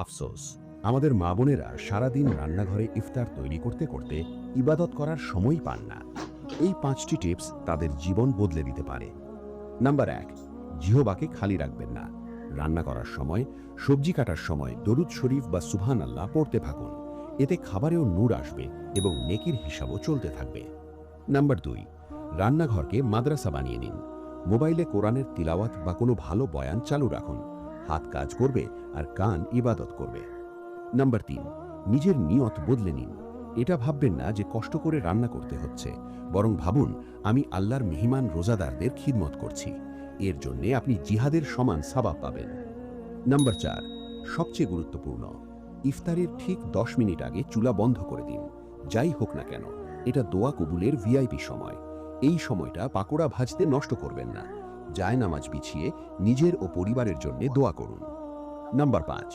আফসোস, আমাদের মা বোনেরা সারাদিন রান্নাঘরে ইফতার তৈরি করতে করতে ইবাদত করার সময় পান না। এই 5টি টিপস তাদের জীবন বদলে দিতে পারে। নাম্বার 1, জিহবাকে খালি রাখবেন না। রান্না করার সময়, সবজি কাটার সময় দরুদ শরীফ বা সুবহানাল্লাহ পড়তে থাকুন। এতে খাবারেও নূর আসবে এবং নেকির হিসাবও চলতে থাকবে। নাম্বার 2, রান্নাঘরকে মাদ্রাসা বানিয়ে নিন। মোবাইলে কোরআনের তিলাওয়াত বা কোনো ভালো বয়ান চালু রাখুন। হাত কাজ করবে আর কান ইবাদত করবে। নাম্বার 3, নিজের নিয়ত বদলে নিন। এটা ভাববেন না যে কষ্ট করে রান্না করতে হচ্ছে, বরং ভাবুন আমি আল্লাহর মেহমান রোজাদারদের খিদমত করছি। এর জন্যে আপনি জিহাদের সমান সওয়াব পাবেন। নাম্বার 4, সবচেয়ে গুরুত্বপূর্ণ, ইফতারের ঠিক 10 মিনিট আগে চুলা বন্ধ করে দিন। যাই হোক না কেন, এটা দোয়া কবুলের ভিআইপি সময়। এই সময়টা পাকোড়া ভাজতে নষ্ট করবেন না। জায়নামাজ বিছিয়ে নিজের ও পরিবারের জন্য দোয়া করুন। নাম্বার 5,